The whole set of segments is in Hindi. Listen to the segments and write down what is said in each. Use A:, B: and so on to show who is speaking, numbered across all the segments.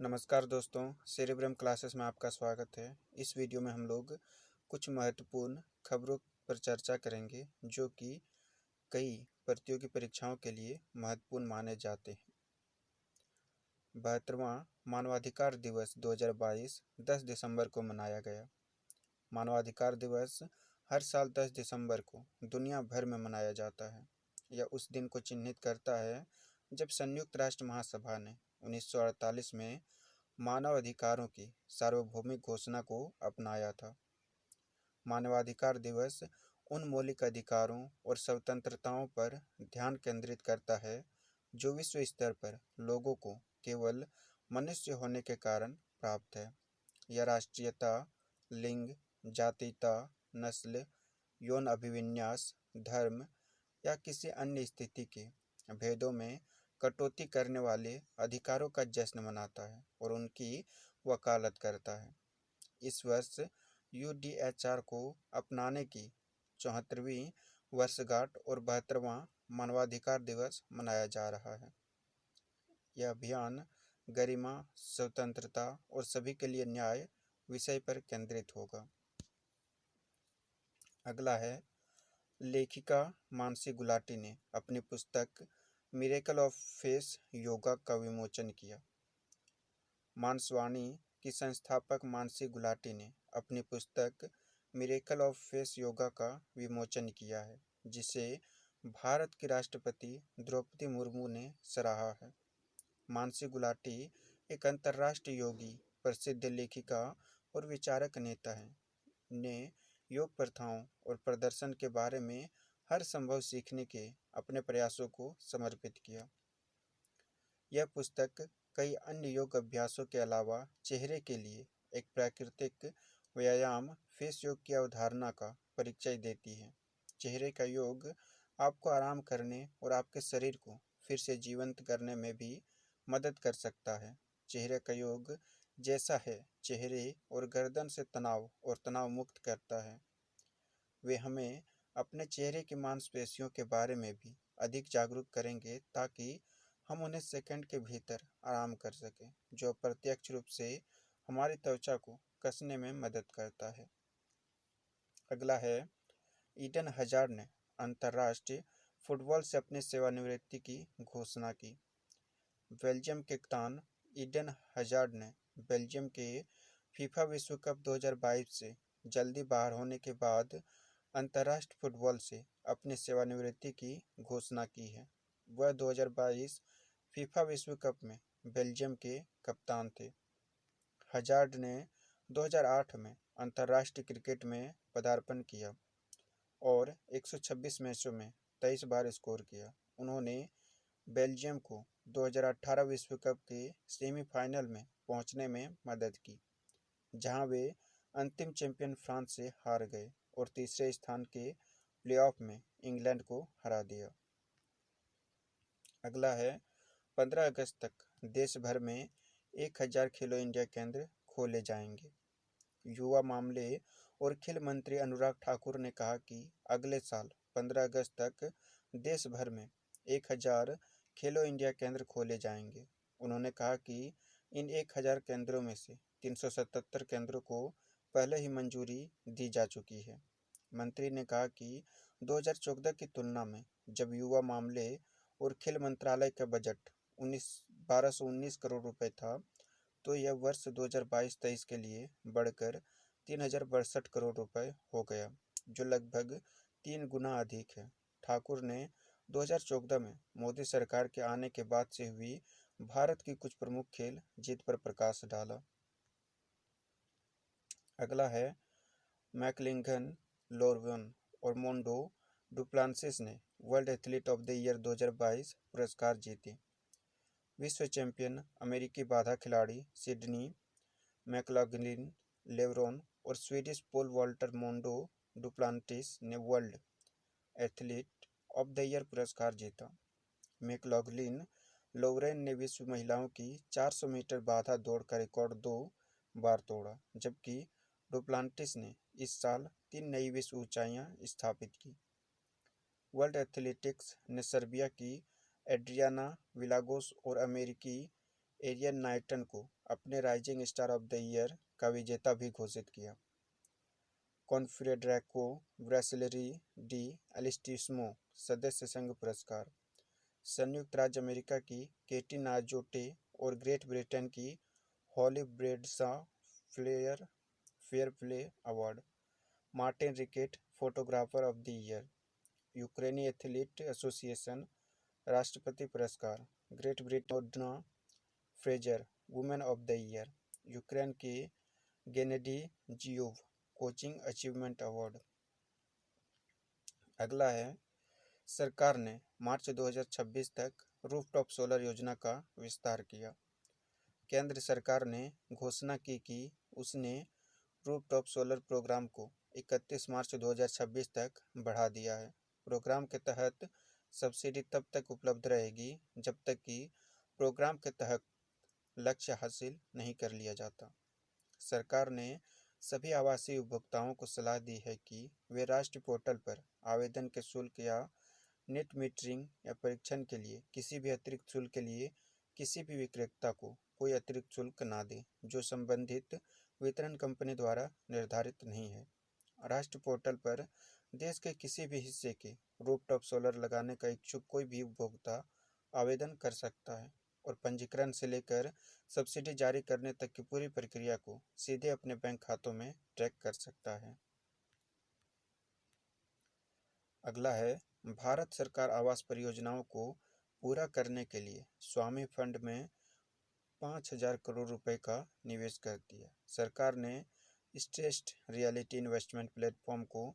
A: नमस्कार दोस्तों, सेरेब्रम क्लासेस में आपका स्वागत है। इस वीडियो में हम लोग कुछ महत्वपूर्ण खबरों पर चर्चा करेंगे जो कि कई प्रतियोगी परीक्षाओं के लिए महत्वपूर्ण माने जाते हैं। 72वां मानवाधिकार दिवस 2022 10 दिसंबर को मनाया गया। मानवाधिकार दिवस हर साल 10 दिसंबर को दुनिया भर में मनाया जाता है। यह उस दिन को चिन्हित करता है जब संयुक्त राष्ट्र महासभा ने 1948 में मानव अधिकारों की सार्वभौमिक घोषणा को अपनाया था। मानवाधिकार दिवस उन मौलिक अधिकारों और स्वतंत्रताओं पर ध्यान केंद्रित करता है जो विश्व स्तर पर लोगों को केवल मनुष्य होने के कारण प्राप्त है। यह राष्ट्रीयता, लिंग, जातीयता, नस्ल, यौन अभिविन्यास, धर्म या किसी अन्य स्थिति के भेदों में कटौती करने वाले अधिकारों का जश्न मनाता है और उनकी वकालत करता है। इस वर्ष यूडीएचआर को अपनाने की 74वीं वर्षगांठ और 72वां मानवाधिकार दिवस मनाया जा रहा है। यह अभियान गरिमा, स्वतंत्रता और सभी के लिए न्याय विषय पर केंद्रित होगा। अगला है, लेखिका मानसी गुलाटी ने अपनी पुस्तक मिरेकल ऑफ फेस योगा का विमोचन किया। मानसवाणी की संस्थापक मानसी गुलाटी ने अपनी पुस्तक मिरेकल ऑफ फेस योगा का विमोचन किया है, जिसे भारत की राष्ट्रपति द्रौपदी मुर्मू ने सराहा है। मानसी गुलाटी एक अंतर्राष्ट्रीय योगी, प्रसिद्ध लेखिका और विचारक नेता हैं। ने योग प्रथाओं और प्रदर्शन के बारे में हर संभव सीखने के अपने प्रयासों को समर्पित किया। यह पुस्तक कई अन्य योग अभ्यासों के अलावा चेहरे के लिए एक प्राकृतिक व्यायाम फेस योग की अवधारणा का परिचय देती है। चेहरे का योग आपको आराम करने और आपके शरीर को फिर से जीवंत करने में भी मदद कर सकता है। चेहरे का योग जैसा है, चेहरे और गर्दन से तनाव और तनाव मुक्त करता है। वे हमें अपने चेहरे की मांसपेशियों के बारे में भी अधिक जागरूक करेंगे ताकि हम उन्हें सेकंड के भीतर आराम कर सकें, जो प्रत्यक्ष रूप से हमारी त्वचा को कसने में मदद करता है। अगला है, ईडन हजार्ड ने अंतर्राष्ट्रीय फुटबॉल से अपनी सेवानिवृत्ति की घोषणा की। बेल्जियम के कप्तान ईडन हजार्ड ने बेल्जियम के फीफा विश्व कप 2022 से जल्दी बाहर होने के बाद अंतर्राष्ट्रीय फुटबॉल से अपनी सेवानिवृत्ति की घोषणा की है। वह 2022 फीफा विश्व कप में बेल्जियम के कप्तान थे। हजार्ड ने 2008 में अंतर्राष्ट्रीय क्रिकेट में पदार्पण किया और 126 मैचों में 23 बार स्कोर किया। उन्होंने बेल्जियम को 2018 विश्व कप के सेमीफाइनल में पहुंचने में मदद की, जहां वे अंतिम चैंपियन फ्रांस से हार गए और तीसरे स्थान के प्लेऑफ में इंग्लैंड को हरा दिया। अगला है, 15 अगस्त तक देश भर में 1000 खेलो इंडिया केंद्र खोले जाएंगे। युवा मामले और खेल मंत्री अनुराग ठाकुर ने कहा कि अगले साल 15 अगस्त तक देश भर में 1000 खेलो इंडिया केंद्र खोले जाएंगे। उन्होंने कहा कि इन 1000 केंद्रों में से 377 केंद्रों को पहले ही मंजूरी दी जा चुकी है। मंत्री ने कहा कि 2014 की तुलना में जब युवा मामले और खेल मंत्रालय का बजट 1219 करोड़ रुपए था, तो यह वर्ष 2022-23 के लिए बढ़कर 3062 करोड़ रुपए हो गया, जो लगभग 3 गुना अधिक है। ठाकुर ने 2014 में मोदी सरकार के आने के बाद से हुई भारत की कुछ प्रमुख खेल जीत पर प्रकाश डाला। अगला है, मैकलिंगन, लोरवन और मोंडो डुप्लांसिस ने world athlete of the year 2022 पुरस्कार जीते। विश्व चैंपियन अमेरिकी बाधा खिलाड़ी सिडनी मैकलॉगलिन, लेवरॉन और Swedish pole vaulter Mondo Duplantis ने world athlete of the year पुरस्कार जीता। मैकलॉगलिन लोवरेन ने विश्व महिलाओं की 400 मीटर बाधा दौड़ का रिकॉर्ड 2 बार तोड़ा, जबकि डुप्लांटिस ने इस साल 3 नई विश्व ऊंचाइयां स्थापित की। वर्ल्ड एथलेटिक्स ने सर्बिया की एड्रियाना विलागोस और अमेरिकी एरियन नाइटन को अपने rising star of the year का विजेता भी घोषित किया। कॉन्फेडरेको ब्रासिलरी डी एलिस्टिस्मो सदस्य संघ पुरस्कार, संयुक्त राज्य अमेरिका की केटी नाजोटे और ग्रेट ब्रिटेन की Holly Bradshaw fair play award, Martin Rickett photographer of the year, यूक्रेनी एथलीट एसोसिएशन राष्ट्रपति पुरस्कार, Great Britain Fraser women of the year, Ukraine के गेनेडी जियोव कोचिंग अचीवमेंट अवार्ड। अगला है, सरकार ने मार्च 2026 तक रूफटॉप सोलर योजना का विस्तार किया। केंद्र सरकार ने घोषणा की कि उसने रूफटॉप सोलर प्रोग्राम को 31 मार्च 2026 तक बढ़ा दिया है। प्रोग्राम के तहत सब्सिडी तब तक उपलब्ध रहेगी जब तक कि प्रोग्राम के तहत लक्ष्य हासिल नहीं कर लिया जाता। सरकार ने सभी आवासीय उपभोक्ताओं को सलाह दी है कि वे राष्ट्रीय पोर्टल पर आवेदन के शुल्क या नेट मीटरिंग या परीक्षण के लिए किसी भी अतिरिक्त शुल्क के लिए किसी भी विक्रेता को कोई अतिरिक्त शुल्क ना दें जो संबंधित वितरण कंपनी द्वारा निर्धारित नहीं है। राष्ट्रीय पोर्टल पर देश के किसी भी हिस्से के रूफटॉप सोलर लगाने का इच्छुक कोई भी उपभोक्ता आवेदन कर सकता है और पंजीकरण से लेकर सब्सिडी जारी करने तक की पूरी प्रक्रिया को सीधे अपने बैंक खातों में ट्रैक कर सकता है। अगला है, भारत सरकार आवास परियोजनाओं को पूरा करने के लिए स्वामी फंड में 5,000 करोड़ रुपए का निवेश करती है। सरकार ने स्ट्रेस्ड रियलिटी इन्वेस्टमेंट प्लेटफॉर्म को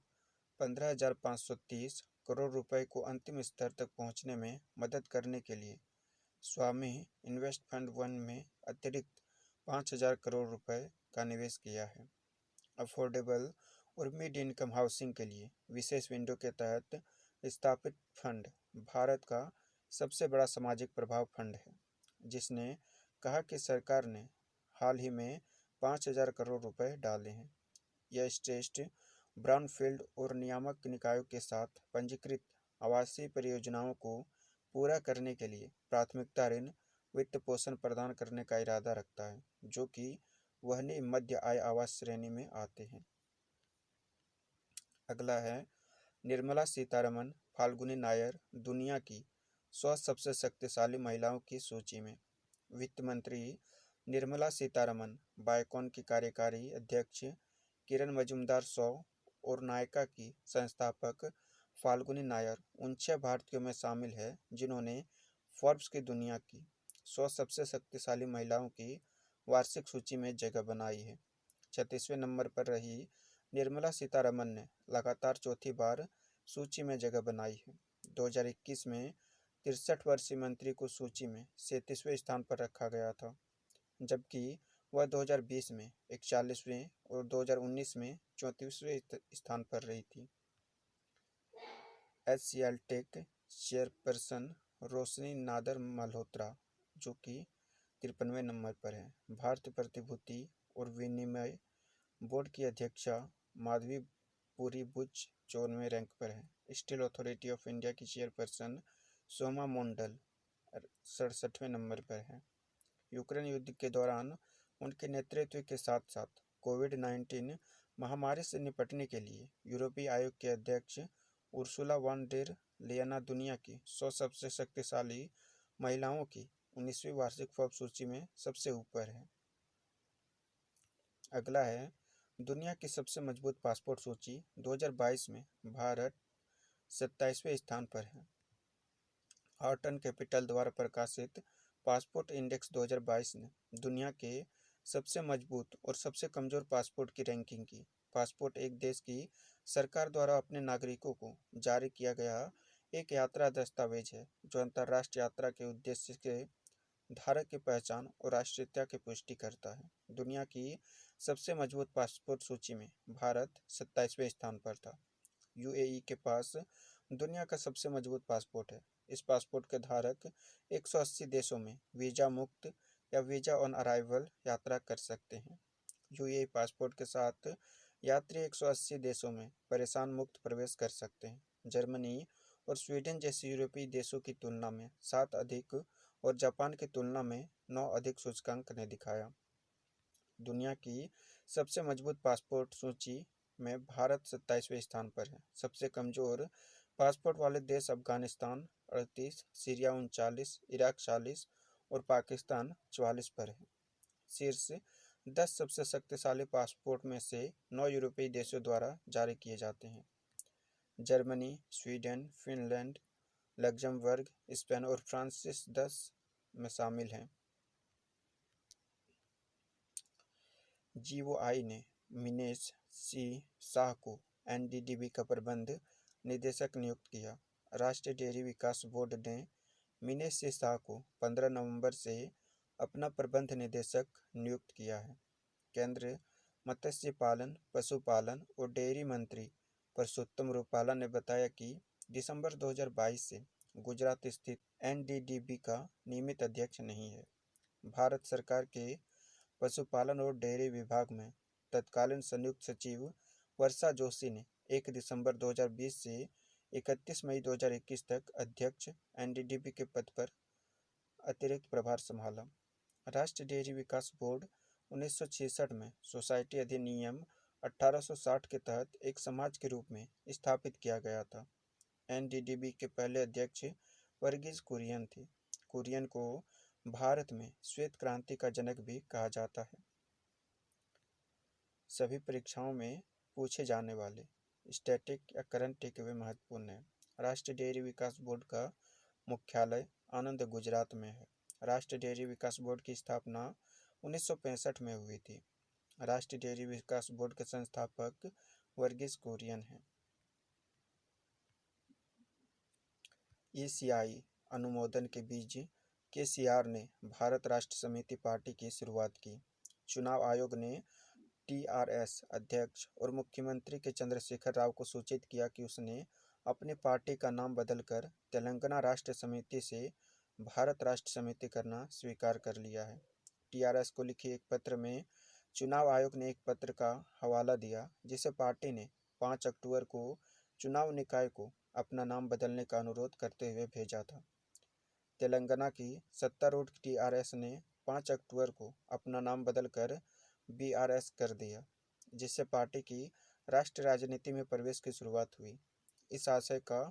A: 15,530 करोड़ रुपए को अंतिम स्तर तक पहुंचने में मदद करने के लिए स्वामी इन्वेस्ट फंड 1 में अतिरिक्त 5,000 करोड़ रुपए का निवेश किया है। अफोर्डेबल और मिड इनकम हाउसिंग के लिए विशेष विंडो के तहत स्थापित फंड भारत का सबसे बड़ा सामाजिक प्रभाव फंड है, जिसने कहा कि सरकार ने हाल ही में 5,000 करोड़ रुपए डाले हैं। यह स्ट्रेस्ड ब्राउनफील्ड और नियामक निकायों के साथ पंजीकृत आवासीय परियोजनाओं को पूरा करने के लिए प्राथमिकता ऋण वित्त पोषण प्रदान करने का इरादा रखता है, जो कि वहनीय मध्य आय आवास श्रेणी में आते हैं। अगला है, निर्मला सीतारमण फाल्गुनी नायर दुनिया की 100 सबसे शक्तिशाली महिलाओं की सूची में। वित्त मंत्री निर्मला सीतारमण, बायोकॉन की कार्यकारी अध्यक्ष किरण मजूमदार 100 और नायका की संस्थापक फाल्गुनी नायर उन 6 भारतीयों में शामिल है जिन्होंने फोर्ब्स की दुनिया की 100 सबसे शक्तिशाली महिलाओं की वार्षिक सूची में जगह बनाई है। 36वें नंबर पर रही निर्मला सीतारमण ने लगातार चौथी बार सूची में जगह बनाई है। 2021 में 63 वर्षीय मंत्री को सूची में 37वें स्थान पर रखा गया था, जबकि वह 2020 में 41वें और 2019 में 34वें स्थान पर रही थी। HCL टेक चेयरपर्सन रोशनी नादर मल्होत्रा, जो कि 53वें नंबर पर है। भारतीय प्रतिभूति और विनिमय बोर्ड की अध्यक्षा माधवी पुरी बुच 54वें रैंक पर है। स्टील अथॉरिटी ऑफ इंडिया की चेयरपर्सन सोमा मोंडल 67वें नंबर पर है। यूक्रेन युद्ध के दौरान उनके नेतृत्व के साथ साथ कोविड-19 महामारी से निपटने के लिए यूरोपीय आयोग के अध्यक्ष उर्सुला वॉन डेर लेयन दुनिया की 100 सबसे शक्तिशाली महिलाओं की 19वीं वार्षिक फोर्ब्स सूची में सबसे ऊपर है। अगला है, दुनिया की सबसे मजबूत पासपोर्ट सूची 2022 में भारत 27वें स्थान पर है। हॉर्टन कैपिटल द्वारा प्रकाशित पासपोर्ट इंडेक्स 2022 ने दुनिया के सबसे मजबूत और सबसे कमज़ोर पासपोर्ट की रैंकिंग की। पासपोर्ट एक देश की सरकार द्वारा अपने नागरिकों को जारी किया गया एक यात्रा दस्तावेज है जो अंतर्राष्ट्रीय यात्रा के उद्देश्य के धारक की पहचान और राष्ट्रीयता की पुष्टि करता है। दुनिया की सबसे मजबूत पासपोर्ट सूची में भारत 27वें स्थान पर था। यूएई के पास दुनिया का सबसे मजबूत पासपोर्ट है। इस पासपोर्ट के धारक 180 देशों में वीज़ा मुक्त या वीज़ा ऑन अराइवल यात्रा कर सकते हैं। यूएई पासपोर्ट के साथ यात्री 180 देशों में परेशान मुक्त प्रवेश कर सकते हैं। जर्मनी और स्वीडन जैसे यूरोपीय देशों की तुलना में 7 अधिक और जापान की तुलना में 9 अधिक सूचकांक ने दिखाया। दुनिया की सबसे मजबूत पासपोर्ट सूची में भारत 27वें स्थान पर है। सबसे कमज़ोर पासपोर्ट वाले देश अफगानिस्तान 38, सीरिया 39, इराक 40 और पाकिस्तान 44 पर है। शीर्ष 10 सबसे शक्तिशाली पासपोर्ट में से 9 यूरोपीय देशों द्वारा जारी किए जाते हैं। Germany, Sweden, Finland, Luxembourg, Spain और फ्रांस शीर्ष 10 में शामिल हैं। जीओआई ने मिनेश सी शाह को एनडीडीबी का प्रबंध निदेशक नियुक्त किया। राष्ट्रीय डेयरी विकास बोर्ड ने मिनेश सी शाह को 15 नवंबर से अपना प्रबंध निदेशक नियुक्त किया है। केंद्रीय मत्स्य पालन, पशुपालन और डेयरी मंत्री परसोत्तम रुपाला ने बताया कि दिसंबर 2022 से गुजरात स्थित एनडीडीबी का नियमित अध्यक्ष नहीं है। भारत सरकार के पशुपालन और डेयरी विभाग में तत्कालीन संयुक्त सचिव वर्षा जोशी ने 1 दिसंबर 2020 से 31 मई 2021 तक अध्यक्ष एनडीडीबी के पद पर अतिरिक्त प्रभार संभाला। राष्ट्रीय डेयरी विकास बोर्ड 1966 में सोसाइटी अधिनियम 1860 के तहत एक समाज के रूप में स्थापित किया गया था। एनडीडीबी के पहले अध्यक्ष वर्गीज कुरियन थे। कुरियन को भारत में श्वेत क्रांति का जनक भी कहा जाता है। सभी परीक्षाओं में पूछे जाने वाले स्टैटिक या करंट टेकअवे महत्वपूर्ण है। राष्ट्रीय डेयरी विकास बोर्ड का मुख्यालय आनंद, गुजरात में है। राष्ट्रीय डेयरी विकास बोर्ड की स्थापना 1965 में हुई थी। राष्ट्रीय डेयरी विकास बोर्ड के संस्थापक वर्गीज कुरियन हैं। ईसीआई अनुमोदन के बीच केसीआर ने भारत राष्ट्र समिति पार्टी की शुरुआत की। चुनाव आयोग ने टीआरएस अध्यक्ष और मुख्यमंत्री के चंद्रशेखर राव को सूचित किया कि उसने अपनी पार्टी का नाम बदलकर तेलंगाना राष्ट्र समिति से भारत राष्ट्र समिति करना स्वीकार कर लिया है। टीआरएस को लिखे एक पत्र में चुनाव आयोग ने एक पत्र का हवाला दिया, जिसे पार्टी ने 5 अक्टूबर को चुनाव निकाय को अपना नाम बदलने का अनुरोध करते हुए भेजा था। तेलंगाना की सत्तारूढ़ टीआरएस ने 5 अक्टूबर को अपना नाम बदलकर बीआरएस कर दिया, जिससे पार्टी की राष्ट्रीय राजनीति में प्रवेश की शुरुआत हुई। इस आशय का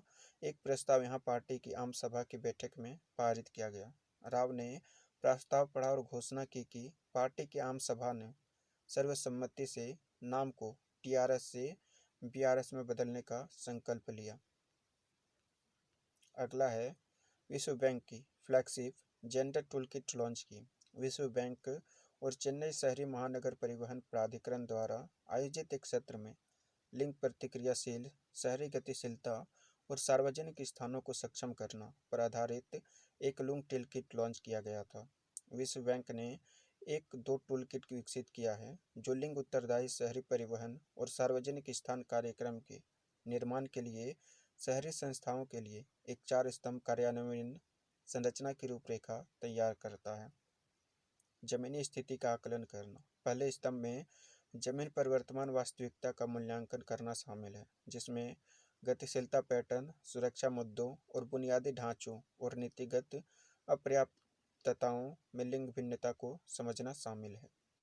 A: एक प्रस्ताव यहां पार्टी की आम सभा की बैठक में पारित किया गया। राव ने प्रस्ताव पढ़ा और घोषणा की कि पार्टी की आम सभा ने सर्वसम्मति से नाम को टीआरएस से बीआरएस में बदलने का संकल्प लिया। अगला है विश्व बैंक की फ्लैगशिप जेंडर टूलकिट लॉन्च की। विश्व बैंक और चेन्नई शहरी महानगर परिवहन प्राधिकरण द्वारा आयोजित एक सत्र में लिंग प्रतिक्रियाशील शहरी गतिशीलता और सार्वजनिक स्थानों को सक्षम करना पर आधारित एक लुंग टूलकिट लॉन्च किया गया था। विश्व बैंक ने एक 2 टूलकिट विकसित किया है जो लिंग उत्तरदायी शहरी परिवहन और सार्वजनिक स्थान कार्यक्रम के निर्माण के लिए शहरी संस्थाओं के लिए एक 4 स्तंभ कार्यान्वयन संरचना की रूपरेखा तैयार करता है। जमीनी स्थिति का आकलन करना। पहले स्तंभ में जमीन पर वर्तमान वास्तविकता का मूल्यांकन करना शामिल है, जिसमें गतिशीलता पैटर्न, सुरक्षा मुद्दों और बुनियादी ढांचों और नीतिगत अपर्याप्तताओं में लिंग भिन्नता को समझना शामिल है।